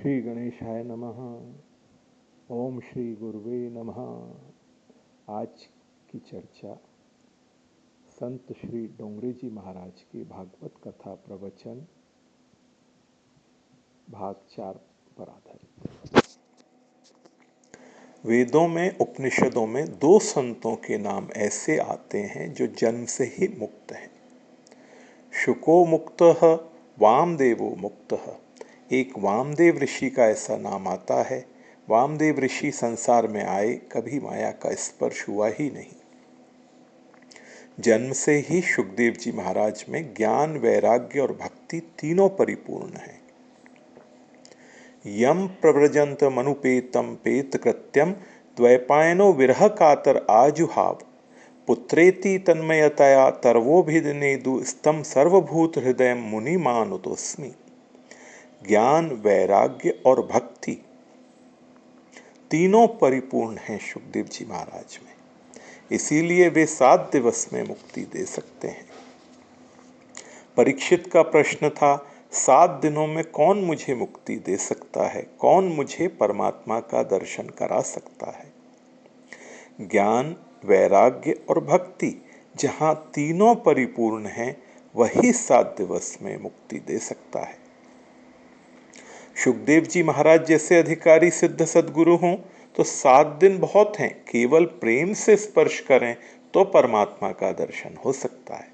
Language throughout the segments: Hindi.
श्री गणेशाय नमः। ओम श्री गुरुवे नमः। आज की चर्चा संत श्री डोंगरे जी महाराज की भागवत कथा प्रवचन भाग 4 पर आधारित। वेदों में, उपनिषदों में दो संतों के नाम ऐसे आते हैं जो जन्म से ही मुक्त हैं। शुको मुक्तः, वामदेवो मुक्तः। एक वामदेव ऋषि का ऐसा नाम आता है। वामदेव ऋषि संसार में आए, कभी माया का स्पर्श हुआ ही नहीं। जन्म से ही सुखदेव जी महाराज में ज्ञान, वैराग्य और भक्ति तीनों परिपूर्ण हैं। यम प्रव्रजंत मनुपेतम पेत कृत्यम द्वैपायनो विरह कातर आजुहाव पुत्रेति तन्मयतया तर्वोभिदनेदु स्तम सर्वभूत हृदय मुनि मानुतोस्मि। ज्ञान, वैराग्य और भक्ति तीनों परिपूर्ण हैं सुखदेव जी महाराज में। इसीलिए वे 7 दिवस में मुक्ति दे सकते हैं। परीक्षित का प्रश्न था, 7 दिनों में कौन मुझे मुक्ति दे सकता है, कौन मुझे परमात्मा का दर्शन करा सकता है। ज्ञान, वैराग्य और भक्ति जहाँ तीनों परिपूर्ण हैं, वही 7 दिवस में मुक्ति दे सकता है। सुखदेव जी महाराज जैसे अधिकारी सिद्ध सद्गुरु हों तो 7 दिन बहुत हैं। केवल प्रेम से स्पर्श करें तो परमात्मा का दर्शन हो सकता है।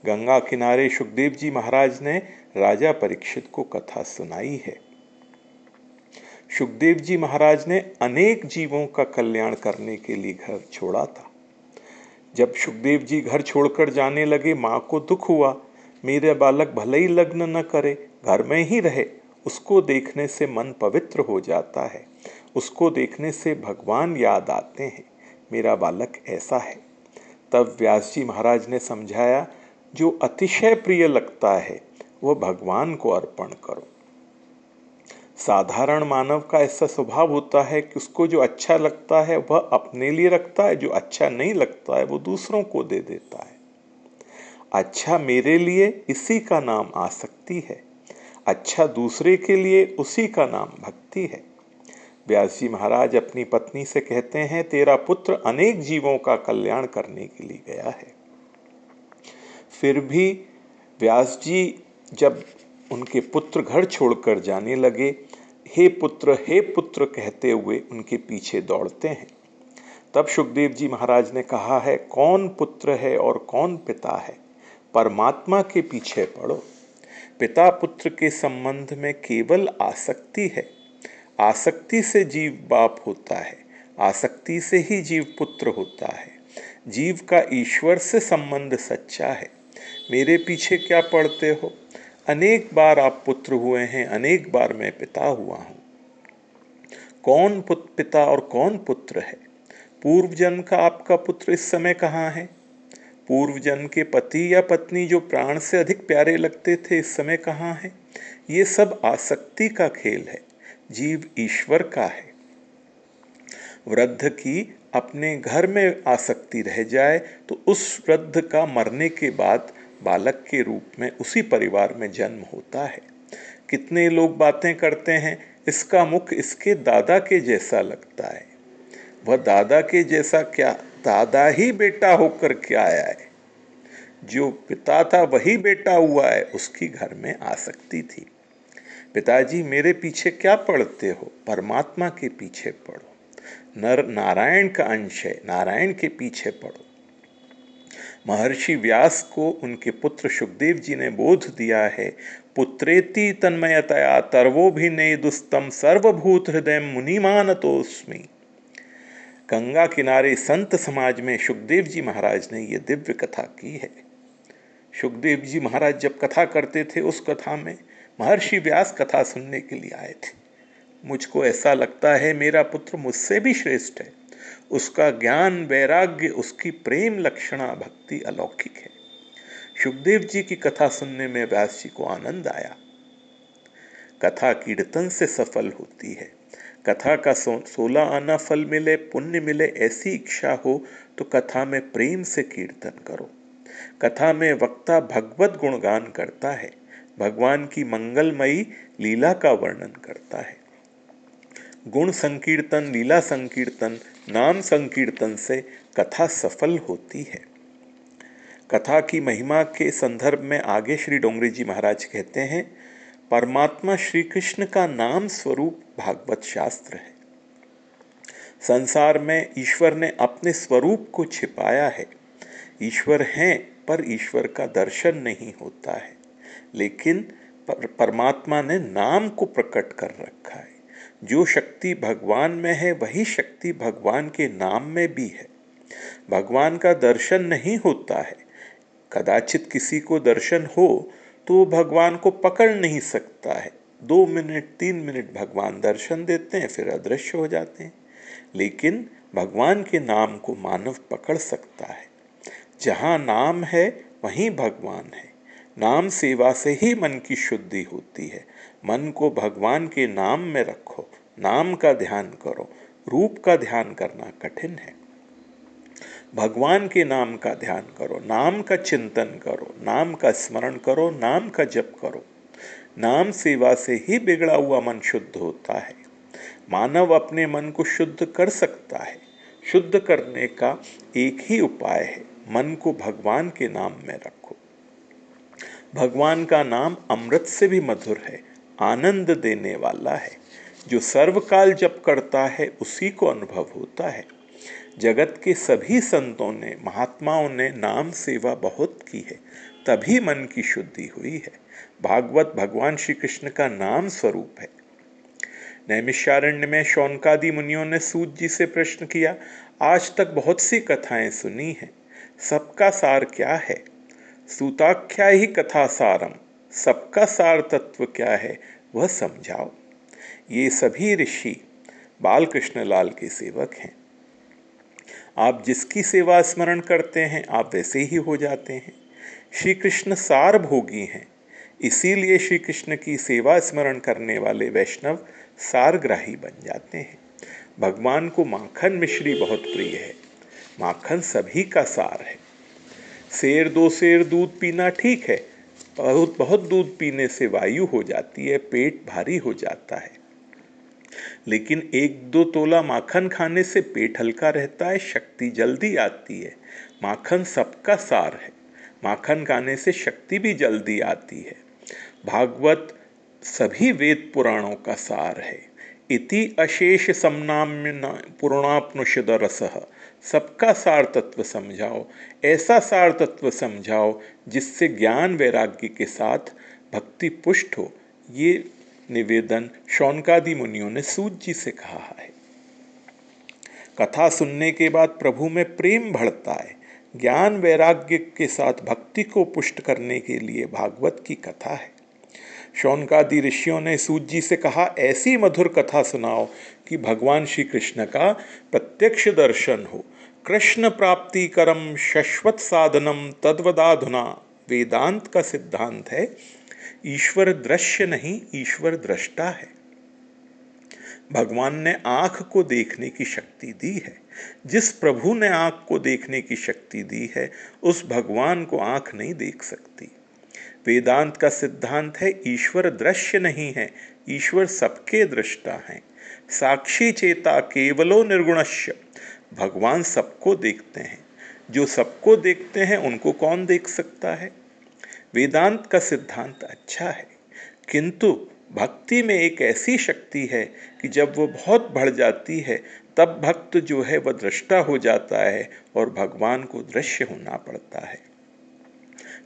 गंगा किनारे सुखदेव जी महाराज ने राजा परीक्षित को कथा सुनाई है। सुखदेव जी महाराज ने अनेक जीवों का कल्याण करने के लिए घर छोड़ा था। जब सुखदेव जी घर छोड़कर जाने लगे, माँ को दुख हुआ। मेरे बालक भले ही लग्न न करे, घर में ही रहे, उसको देखने से मन पवित्र हो जाता है, उसको देखने से भगवान याद आते हैं। मेरा बालक ऐसा है। तब व्यास जी महाराज ने समझाया, जो अतिशय प्रिय लगता है वह भगवान को अर्पण करो। साधारण मानव का ऐसा स्वभाव होता है कि उसको जो अच्छा लगता है वह अपने लिए रखता है, जो अच्छा नहीं लगता है वो दूसरों को दे देता है। अच्छा मेरे लिए, इसी का नाम आसक्ति है। अच्छा दूसरे के लिए, उसी का नाम भक्ति है। व्यास जी महाराज अपनी पत्नी से कहते हैं, तेरा पुत्र अनेक जीवों का कल्याण करने के लिए गया है। फिर भी व्यास जी जब उनके पुत्र घर छोड़कर जाने लगे, हे पुत्र कहते हुए उनके पीछे दौड़ते हैं। तब सुखदेव जी महाराज ने कहा है, कौन पुत्र है और कौन पिता है, परमात्मा के पीछे पड़ो। पिता पुत्र के संबंध में केवल आसक्ति है। आसक्ति से जीव बाप होता है, आसक्ति से ही जीव पुत्र होता है। जीव का ईश्वर से संबंध सच्चा है। मेरे पीछे क्या पड़ते हो? अनेक बार आप पुत्र हुए हैं, अनेक बार मैं पिता हुआ हूं। कौन पिता और कौन पुत्र है? पूर्व जन्म का आपका पुत्र इस समय कहाँ है? पूर्व जन्म के पति या पत्नी जो प्राण से अधिक प्यारे लगते थे, इस समय कहाँ है? ये सब आसक्ति का खेल है। जीव ईश्वर का है। वृद्ध की अपने घर में आसक्ति रह जाए तो उस वृद्ध का मरने के बाद बालक के रूप में उसी परिवार में जन्म होता है। कितने लोग बातें करते हैं, इसका मुख इसके दादा के जैसा लगता है। वह दादा के जैसा क्या, दादा ही बेटा होकर क्या आया है। जो पिता था वही बेटा हुआ है, उसकी घर में आसक्ति थी। पिताजी मेरे पीछे क्या पड़ते हो? परमात्मा के पीछे पड़ो। नर नारायण का अंश है, नारायण के पीछे पड़ो। महर्षि व्यास को उनके पुत्र सुखदेव जी ने बोध दिया है, पुत्रेति तन्मयतया तर्वोभिनेदुस्तम सर्वभूत हृदय मुनिमानतोस्मि। गंगा किनारे संत समाज में सुखदेव जी महाराज ने यह दिव्य कथा की है। सुखदेव जी महाराज जब कथा करते थे, उस कथा में महर्षि व्यास कथा सुनने के लिए आए थे। मुझको ऐसा लगता है मेरा पुत्र मुझसे भी श्रेष्ठ है। उसका ज्ञान, वैराग्य, उसकी प्रेम लक्षणा भक्ति अलौकिक है। सुखदेव जी की कथा सुनने में व्यास जी को आनंद आया। कथा कीर्तन से सफल होती है। कथा का 16 आना फल मिले, पुण्य मिले, ऐसी इच्छा हो तो कथा में प्रेम से कीर्तन करो। कथा में वक्ता भगवत गुणगान करता है। भगवान की मंगलमयी लीला का वर्णन करता है। गुण संकीर्तन, लीला संकीर्तन, नाम संकीर्तन से कथा सफल होती है। कथा की महिमा के संदर्भ में आगे श्री डोंगरी जी महाराज कहते हैं, परमात्मा श्री कृष्ण का नाम स्वरूप भागवत शास्त्र है। संसार में ईश्वर ने अपने स्वरूप को छिपाया है। ईश्वर हैं पर ईश्वर का दर्शन नहीं होता है, लेकिन परमात्मा ने नाम को प्रकट कर रखा है। जो शक्ति भगवान में है वही शक्ति भगवान के नाम में भी है। भगवान का दर्शन नहीं होता है। कदाचित किसी को दर्शन हो तो भगवान को पकड़ नहीं सकता है। 2 मिनट 3 मिनट भगवान दर्शन देते हैं, फिर अदृश्य हो जाते हैं। लेकिन भगवान के नाम को मानव पकड़ सकता है। जहाँ नाम है वहीं भगवान है। नाम सेवा से ही मन की शुद्धि होती है। मन को भगवान के नाम में रखो, नाम का ध्यान करो। रूप का ध्यान करना कठिन है। भगवान के नाम का ध्यान करो, नाम का चिंतन करो, नाम का स्मरण करो, नाम का जप करो। नाम सेवा से ही बिगड़ा हुआ मन शुद्ध होता है। मानव अपने मन को शुद्ध कर सकता है। शुद्ध करने का एक ही उपाय है, मन को भगवान के नाम में रखो। भगवान का नाम अमृत से भी मधुर है, आनंद देने वाला है। जो सर्वकाल जप करता है उसी को अनुभव होता है। जगत के सभी संतों ने, महात्माओं ने नाम सेवा बहुत की है, तभी मन की शुद्धि हुई है। भागवत भगवान श्री कृष्ण का नाम स्वरूप है। नैमिषारण्य में शौनकादि मुनियों ने सूत जी से प्रश्न किया, आज तक बहुत सी कथाएं सुनी हैं, सबका सार क्या है? सूताख्या ही कथा सारम, सबका सार तत्व क्या है वह समझाओ। ये सभी ऋषि बाल कृष्ण लाल के सेवक हैं। आप जिसकी सेवा स्मरण करते हैं आप वैसे ही हो जाते हैं। श्री कृष्ण सारभोगी हैं, इसीलिए श्री कृष्ण की सेवा स्मरण करने वाले वैष्णव सारग्राही बन जाते हैं। भगवान को माखन मिश्री बहुत प्रिय है। माखन सभी का सार है। सेर 2 सेर दूध पीना ठीक है, बहुत बहुत दूध पीने से वायु हो जाती है, पेट भारी हो जाता है। लेकिन 1-2 तोला माखन खाने से पेट हल्का रहता है, शक्ति जल्दी आती है। माखन सबका सार है। माखन खाने से शक्ति भी जल्दी आती है। भागवत सभी वेद पुराणों का सार है। इति अशेष समनाम्य पुराणापनुषद रसः, सबका सार तत्व समझाओ। ऐसा सार तत्व समझाओ जिससे ज्ञान वैराग्य के साथ भक्ति पुष्ट हो। ये निवेदन शौनकादि मुनियों ने सूत जी से कहा है। कथा सुनने के बाद प्रभु में प्रेम बढ़ता है। ज्ञान वैराग्य के साथ भक्ति को पुष्ट करने के लिए भागवत की कथा है। शौनकादि ऋषियों ने सूत जी से कहा, ऐसी मधुर कथा सुनाओ कि भगवान श्री कृष्ण का प्रत्यक्ष दर्शन हो। कृष्ण प्राप्ति करम शाश्वत साधनम तद्वदाधुना। वेदांत का सिद्धांत है, ईश्वर दृश्य नहीं, ईश्वर दृष्टा है। भगवान ने आँख को देखने की शक्ति दी है। जिस प्रभु ने आँख को देखने की शक्ति दी है, उस भगवान को आँख नहीं देख सकती। वेदांत का सिद्धांत है, ईश्वर दृश्य नहीं है, ईश्वर सबके दृष्टा हैं। साक्षी चेता केवलो निर्गुणस्य, भगवान सबको देखते हैं। जो सबको देखते हैं उनको कौन देख सकता है? वेदांत का सिद्धांत अच्छा है, किंतु भक्ति में एक ऐसी शक्ति है कि जब वो बहुत बढ़ जाती है तब भक्त जो है वह दृष्टा हो जाता है और भगवान को दृश्य होना पड़ता है।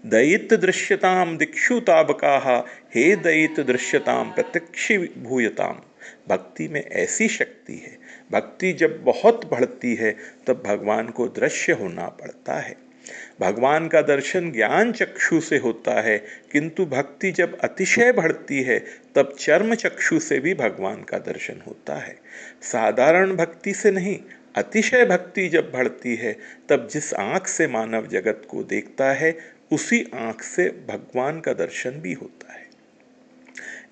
दयित दृश्यताम दिक्षु ताबकाः, हे दयित दृश्यताम प्रत्यक्षि भूयताम। भक्ति में ऐसी शक्ति है। भक्ति जब बहुत बढ़ती है तब भगवान को दृश्य होना पड़ता है। भगवान का दर्शन ज्ञान चक्षु से होता है, किंतु भक्ति जब अतिशय बढ़ती है तब चर्म चक्षु से भी भगवान का दर्शन होता है। साधारण भक्ति से नहीं, अतिशय भक्ति जब बढ़ती है तब जिस आँख से मानव जगत को देखता है उसी आँख से भगवान का दर्शन भी होता है।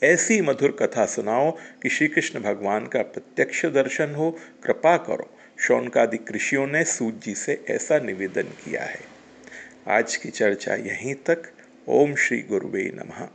ऐसी मधुर कथा सुनाओ कि श्री कृष्ण भगवान का प्रत्यक्ष दर्शन हो। कृपा करो। शौनकादि ऋषियों ने सूत जी से ऐसा निवेदन किया है। आज की चर्चा यहीं तक। ओम श्री गुरुवे नमः।